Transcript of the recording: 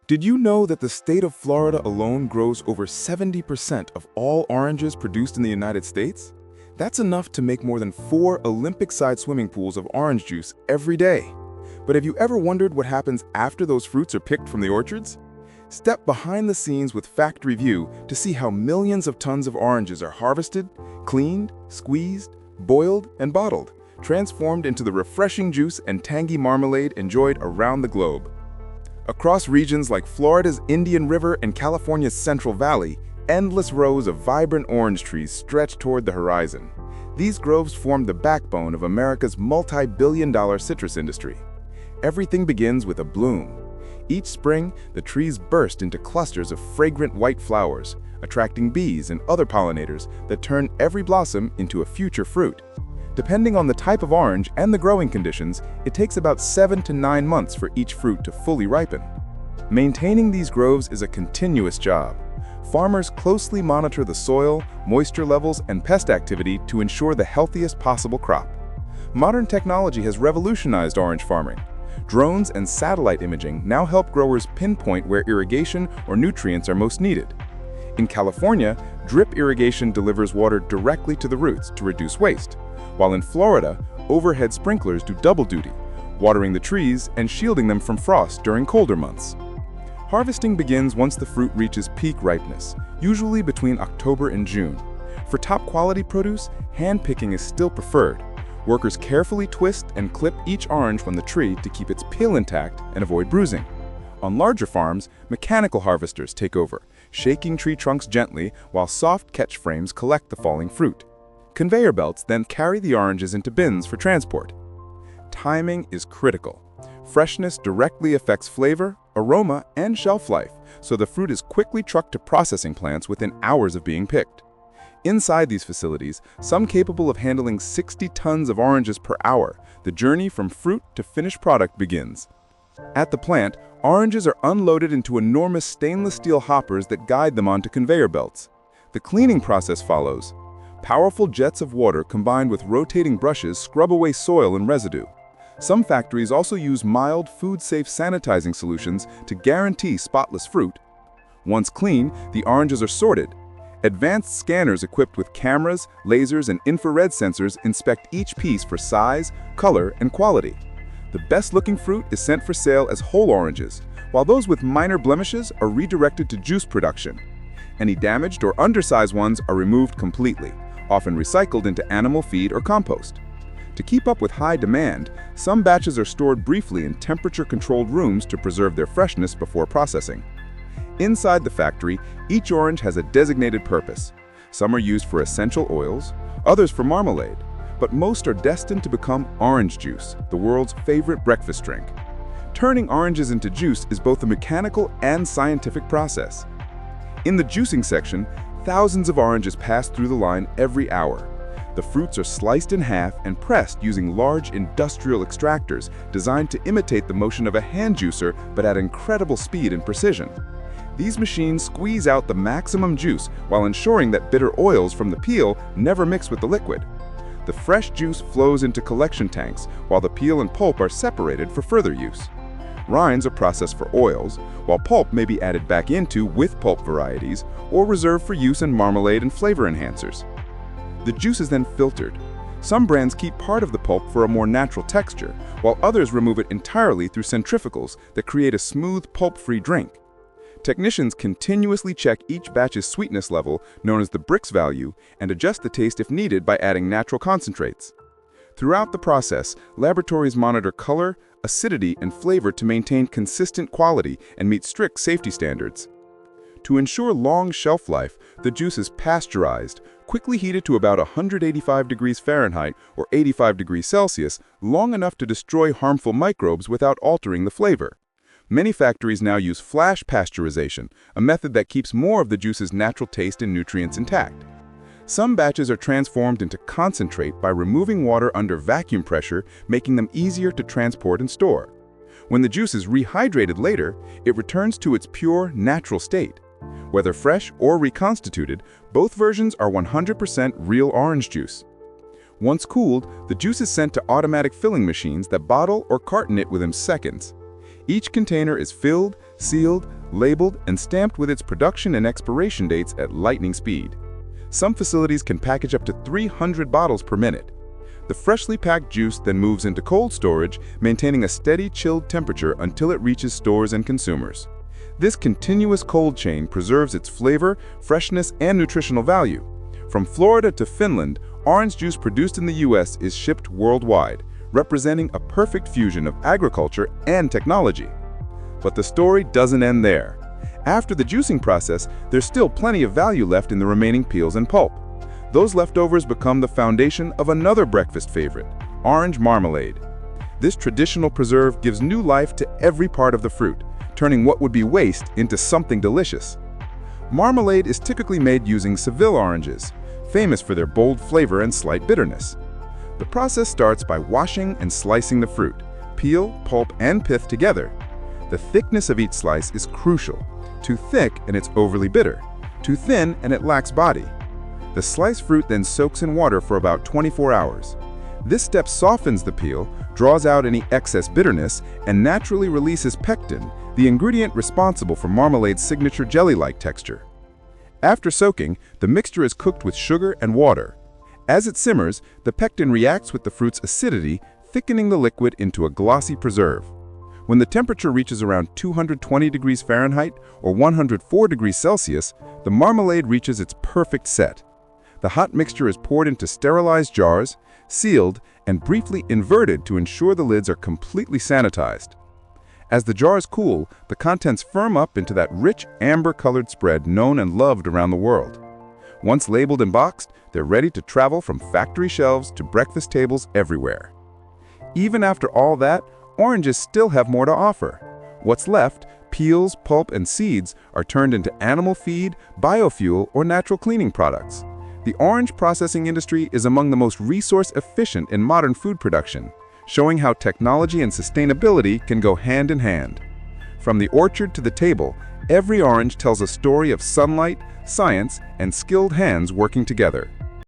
Did you know that the state of Florida alone grows over 70% of all oranges produced in the United States? That's enough to make more than 4 Olympic-sized swimming pools of orange juice every day. But have you ever wondered what happens after those fruits are picked from the orchards? Step behind the scenes with Factory View to see how millions of tons of oranges are harvested, cleaned, squeezed, boiled, and bottled, transformed into the refreshing juice and tangy marmalade enjoyed around the globe. Across regions like Florida's Indian River and California's Central Valley, endless rows of vibrant orange trees stretch toward the horizon. These groves form the backbone of America's multi-billion-dollar citrus industry. Everything begins with a bloom. Each spring, the trees burst into clusters of fragrant white flowers, attracting bees and other pollinators that turn every blossom into a future fruit. Depending on the type of orange and the growing conditions, it takes about 7 to 9 months for each fruit to fully ripen. Maintaining these groves is a continuous job. Farmers closely monitor the soil, moisture levels, and pest activity to ensure the healthiest possible crop. Modern technology has revolutionized orange farming. Drones and satellite imaging now help growers pinpoint where irrigation or nutrients are most needed. In California, drip irrigation delivers water directly to the roots to reduce waste, while in Florida, overhead sprinklers do double duty, watering the trees and shielding them from frost during colder months. Harvesting begins once the fruit reaches peak ripeness, usually between October and June. For top-quality produce, hand-picking is still preferred. Workers carefully twist and clip each orange from the tree to keep its peel intact and avoid bruising. On larger farms, mechanical harvesters take over, shaking tree trunks gently while soft catch frames collect the falling fruit. Conveyor belts then carry the oranges into bins for transport. Timing is critical. Freshness directly affects flavor, aroma, and shelf life, so the fruit is quickly trucked to processing plants within hours of being picked. Inside these facilities, some capable of handling 60 tons of oranges per hour, the journey from fruit to finished product begins. At the plant, oranges are unloaded into enormous stainless steel hoppers that guide them onto conveyor belts. The cleaning process follows. Powerful jets of water combined with rotating brushes scrub away soil and residue. Some factories also use mild, food-safe sanitizing solutions to guarantee spotless fruit. Once clean, the oranges are sorted. Advanced scanners equipped with cameras, lasers, and infrared sensors inspect each piece for size, color, and quality. The best-looking fruit is sent for sale as whole oranges, while those with minor blemishes are redirected to juice production. Any damaged or undersized ones are removed completely, often recycled into animal feed or compost. To keep up with high demand, some batches are stored briefly in temperature-controlled rooms to preserve their freshness before processing. Inside the factory, each orange has a designated purpose. Some are used for essential oils, others for marmalade, but most are destined to become orange juice, the world's favorite breakfast drink. Turning oranges into juice is both a mechanical and scientific process. In the juicing section, thousands of oranges pass through the line every hour. The fruits are sliced in half and pressed using large industrial extractors designed to imitate the motion of a hand juicer but at incredible speed and precision. These machines squeeze out the maximum juice while ensuring that bitter oils from the peel never mix with the liquid. The fresh juice flows into collection tanks while the peel and pulp are separated for further use. Rinds are processed for oils, while pulp may be added back into with pulp varieties or reserved for use in marmalade and flavor enhancers. The juice is then filtered. Some brands keep part of the pulp for a more natural texture, while others remove it entirely through centrifugals that create a smooth, pulp-free drink. Technicians continuously check each batch's sweetness level, known as the Brix value, and adjust the taste if needed by adding natural concentrates. Throughout the process, laboratories monitor color, acidity, and flavor to maintain consistent quality and meet strict safety standards. To ensure long shelf life, the juice is pasteurized, quickly heated to about 185 degrees Fahrenheit or 85 degrees Celsius, long enough to destroy harmful microbes without altering the flavor. Many factories now use flash pasteurization, a method that keeps more of the juice's natural taste and nutrients intact. Some batches are transformed into concentrate by removing water under vacuum pressure, making them easier to transport and store. When the juice is rehydrated later, it returns to its pure, natural state. Whether fresh or reconstituted, both versions are 100% real orange juice. Once cooled, the juice is sent to automatic filling machines that bottle or carton it within seconds. Each container is filled, sealed, labeled and stamped with its production and expiration dates at lightning speed. Some facilities can package up to 300 bottles per minute. The freshly packed juice then moves into cold storage, maintaining a steady chilled temperature until it reaches stores and consumers. This continuous cold chain preserves its flavor, freshness, and nutritional value. From Florida to Finland, orange juice produced in the U.S. is shipped worldwide, representing a perfect fusion of agriculture and technology. But the story doesn't end there. After the juicing process, there's still plenty of value left in the remaining peels and pulp. Those leftovers become the foundation of another breakfast favorite, orange marmalade. This traditional preserve gives new life to every part of the fruit, turning what would be waste into something delicious. Marmalade is typically made using Seville oranges, famous for their bold flavor and slight bitterness. The process starts by washing and slicing the fruit, peel, pulp, and pith together. The thickness of each slice is crucial. Too thick and it's overly bitter. Too thin and it lacks body. The sliced fruit then soaks in water for about 24 hours. This step softens the peel, draws out any excess bitterness, and naturally releases pectin, the ingredient responsible for marmalade's signature jelly-like texture. After soaking, the mixture is cooked with sugar and water. As it simmers, the pectin reacts with the fruit's acidity, thickening the liquid into a glossy preserve. When the temperature reaches around 220 degrees Fahrenheit or 104 degrees Celsius, the marmalade reaches its perfect set. The hot mixture is poured into sterilized jars, sealed, and briefly inverted to ensure the lids are completely sanitized. As the jars cool, the contents firm up into that rich amber-colored spread known and loved around the world. Once labeled and boxed, they're ready to travel from factory shelves to breakfast tables everywhere. Even after all that, oranges still have more to offer. What's left, peels, pulp, and seeds, are turned into animal feed, biofuel, or natural cleaning products. The orange processing industry is among the most resource-efficient in modern food production, showing how technology and sustainability can go hand in hand. From the orchard to the table, every orange tells a story of sunlight, science, and skilled hands working together.